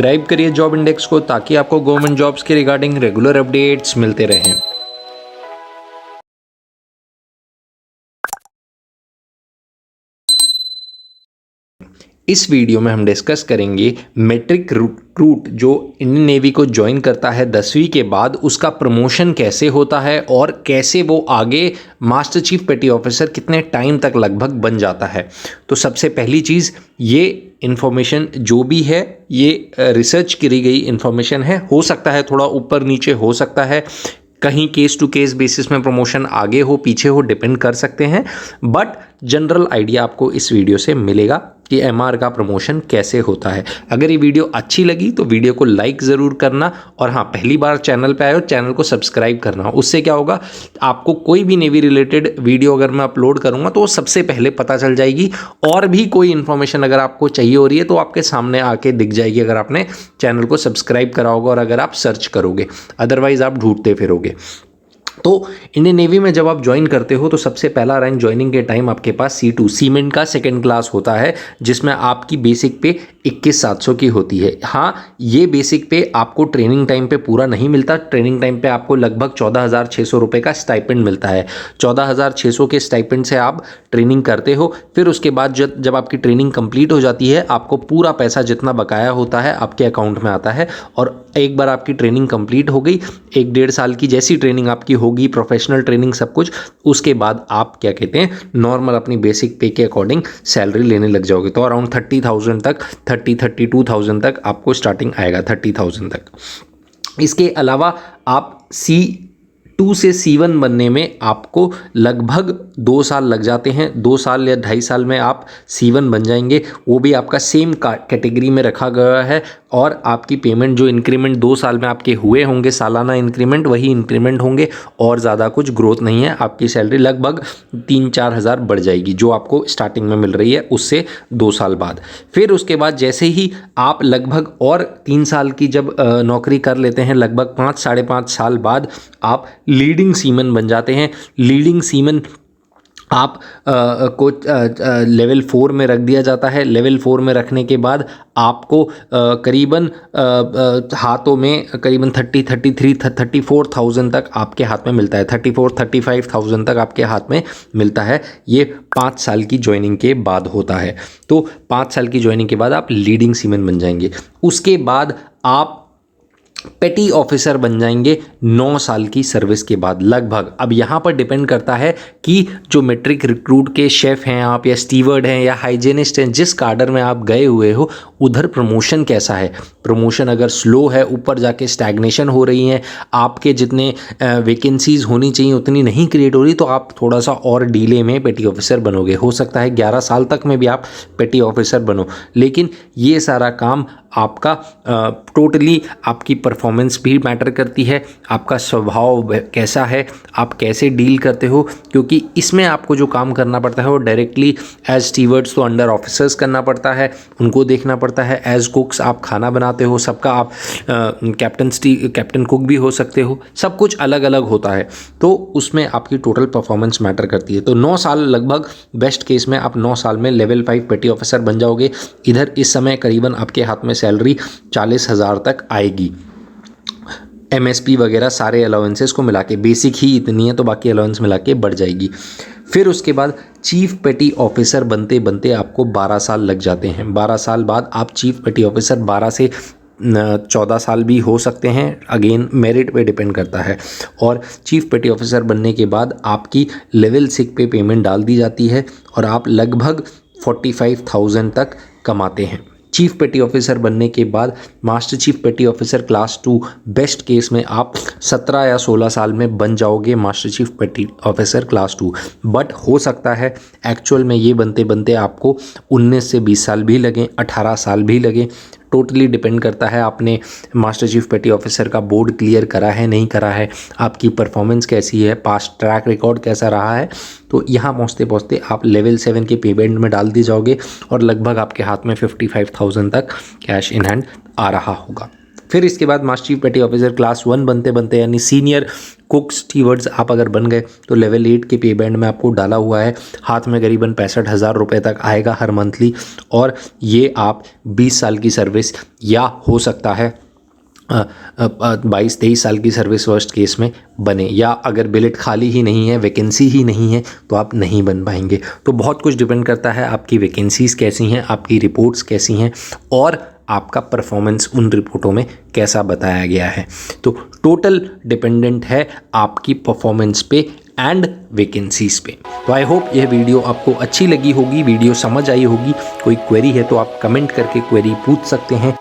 Subscribe करिए job index को ताकि आपको गवर्नमेंट जॉब्स के रिगार्डिंग रेगुलर अपडेट्स मिलते रहें। इस वीडियो में हम डिस्कस करेंगे मैट्रिक रिक्रूट जो इंडियन नेवी को ज्वाइन करता है 10वीं के बाद उसका प्रमोशन कैसे होता है और कैसे वो आगे मास्टर चीफ पेटी ऑफिसर कितने टाइम तक लगभग बन जाता है। तो सबसे पहली चीज़, ये इन्फॉर्मेशन जो भी है ये रिसर्च करी गई इन्फॉर्मेशन है। हो सकता है थोड़ा ऊपर नीचे हो सकता है, कहीं केस टू केस बेसिस में प्रमोशन आगे हो पीछे हो, डिपेंड कर सकते हैं, बट जनरल आइडिया आपको इस वीडियो से मिलेगा कि एमआर का प्रमोशन कैसे होता है। अगर ये वीडियो अच्छी लगी तो वीडियो को लाइक ज़रूर करना, और हाँ, पहली बार चैनल पे आए हो चैनल को सब्सक्राइब करना। उससे क्या होगा, आपको कोई भी नेवी रिलेटेड वीडियो अगर मैं अपलोड करूँगा तो वो सबसे पहले पता चल जाएगी, और भी कोई इन्फॉर्मेशन अगर आपको चाहिए हो रही है तो आपके सामने आके दिख जाएगी अगर आपने चैनल को सब्सक्राइब करा होगा और अगर आप सर्च करोगे, अदरवाइज आप ढूंढते फिरोगे। तो इंडियन नेवी में जब आप ज्वाइन करते हो तो सबसे पहला रैंक ज्वाइनिंग के टाइम आपके पास C2 सीमेंट का सेकंड क्लास होता है, जिसमें आपकी बेसिक पे 21,700 की होती है। हाँ, ये बेसिक पे आपको ट्रेनिंग टाइम पे पूरा नहीं मिलता। ट्रेनिंग टाइम पे आपको लगभग 14,600 रुपये का स्टाइपेंड मिलता है। 14,600 के स्टाइपेंड से आप ट्रेनिंग करते हो, फिर उसके बाद जब आपकी ट्रेनिंग कंप्लीट हो जाती है आपको पूरा पैसा जितना बकाया होता है आपके अकाउंट में आता है। और एक बार आपकी ट्रेनिंग कंप्लीट हो गई, 1-1.5 साल की जैसी ट्रेनिंग आपकी होगी, प्रोफेशनल ट्रेनिंग सब कुछ, उसके बाद आप क्या कहते हैं नॉर्मल अपनी बेसिक पे के अकॉर्डिंग सैलरी लेने लग जाओगे। तो अराउंड 30,000 तक, 32,000 तक आपको स्टार्टिंग आएगा, 30,000 तक। इसके अलावा आप C2 से C1 बनने में आपको लगभग 2 साल लग जाते हैं। 2 साल या 2.5 साल में आप C1 बन जाएंगे। वो भी आपका सेम कैटेगरी में रखा गया है, और आपकी पेमेंट जो इंक्रीमेंट 2 साल में आपके हुए होंगे, सालाना इंक्रीमेंट, वही इंक्रीमेंट होंगे, और ज़्यादा कुछ ग्रोथ नहीं है। आपकी सैलरी लगभग 3-4 हज़ार बढ़ जाएगी जो आपको स्टार्टिंग में मिल रही है उससे 2 साल बाद। फिर उसके बाद जैसे ही आप लगभग और 3 साल की जब नौकरी कर लेते हैं, लगभग 5-5.5 साल बाद आप लीडिंग सीमन बन जाते हैं। लीडिंग सीमन आप को लेवल 4 में रख दिया जाता है। लेवल 4 में रखने के बाद आपको करीबन हाथों में करीबन 34,000 तक आपके हाथ में मिलता है। 35,000 तक आपके हाथ में मिलता है। ये 5 साल की ज्वाइनिंग के बाद होता है। तो 5 साल की ज्वाइनिंग के बाद आप लीडिंग सीमन बन जाएंगे। उसके बाद आप पेटी ऑफिसर बन जाएंगे 9 साल की सर्विस के बाद लगभग। अब यहाँ पर डिपेंड करता है कि जो मैट्रिक रिक्रूट के शेफ़ हैं आप, या स्टीवर्ड हैं, या हाइजीनिस्ट हैं, जिस कार्डर में आप गए हुए हो उधर प्रमोशन कैसा है। प्रमोशन अगर स्लो है, ऊपर जाके स्टैग्नेशन हो रही है, आपके जितने वैकेंसीज़ होनी चाहिए उतनी नहीं क्रिएट हो रही, तो आप थोड़ा सा और डीले में पेटी ऑफिसर बनोगे। हो सकता है 11 साल तक में भी आप पेटी ऑफिसर बनो। लेकिन ये सारा काम आपका टोटली आपकी परफॉर्मेंस भी मैटर करती है, आपका स्वभाव कैसा है, आप कैसे डील करते हो, क्योंकि इसमें आपको जो काम करना पड़ता है वो डायरेक्टली एज स्टीवर्ड्स तो अंडर ऑफिसर्स करना पड़ता है, उनको देखना पड़ता है। एज कुक्स आप खाना बनाते हो, सबका आप कैप्टन कुक भी हो सकते हो, सब कुछ अलग अलग होता है, तो उसमें आपकी टोटल परफॉर्मेंस मैटर करती है। तो 9 साल लगभग बेस्ट केस में आप 9 साल में लेवल 5 पेटी ऑफिसर बन जाओगे। इधर इस समय करीबन आपके हाथ में सैलरी 40,000 तक आएगी। MSP वगैरह सारे अलाउंसेस को मिला के, बेसिक ही इतनी है तो बाकी अलाउंस मिला के बढ़ जाएगी। फिर उसके बाद चीफ पेटी ऑफिसर बनते बनते आपको 12 साल लग जाते हैं। 12 साल बाद आप चीफ पेटी ऑफिसर 12 से 14 साल भी हो सकते हैं, अगेन मेरिट पे डिपेंड करता है। और चीफ पेटी ऑफिसर बनने के बाद आपकी लेवल 6 पे पेमेंट डाल दी जाती है और आप लगभग 45,000 तक कमाते हैं। चीफ पेटी ऑफिसर बनने के बाद मास्टर चीफ पेटी ऑफिसर क्लास 2 बेस्ट केस में आप 17 या 16 साल में बन जाओगे मास्टर चीफ पेटी ऑफिसर क्लास 2। बट हो सकता है एक्चुअल में ये बनते बनते आपको 19 से 20 साल भी लगें, 18 साल भी लगें। टोटली डिपेंड करता है आपने मास्टर चीफ पेटी ऑफिसर का बोर्ड क्लियर करा है नहीं करा है, आपकी परफॉर्मेंस कैसी है, पास्ट ट्रैक रिकॉर्ड कैसा रहा है। तो यहाँ पहुँचते पहुँचते आप लेवल 7 के पेमेंट में डाल दी जाओगे और लगभग आपके हाथ में 55,000 तक कैश इन हैंड आ रहा होगा। फिर इसके बाद मास्टर चीफ पेटी ऑफिसर क्लास 1 बनते बनते यानी सीनियर कुक स्टीवर्ड्स आप अगर बन गए तो लेवल 8 के पे बैंड में आपको डाला हुआ है, हाथ में करीबन 65,000 रुपये तक आएगा हर मंथली। और ये आप 20 साल की सर्विस या हो सकता है 22-23 साल की सर्विस वर्स्ट केस में बने, या अगर बिलेट खाली ही नहीं है, वैकेंसी ही नहीं है, तो आप नहीं बन पाएंगे। तो बहुत कुछ डिपेंड करता है, आपकी वैकेंसीज़ कैसी हैं, आपकी रिपोर्ट्स कैसी हैं और आपका परफॉर्मेंस उन रिपोर्टों में कैसा बताया गया है। तो टोटल डिपेंडेंट है आपकी परफॉर्मेंस पे एंड वैकेंसीज़ पे। तो आई होप यह वीडियो आपको अच्छी लगी होगी, वीडियो समझ आई होगी। कोई क्वेरी है तो आप कमेंट करके क्वेरी पूछ सकते हैं।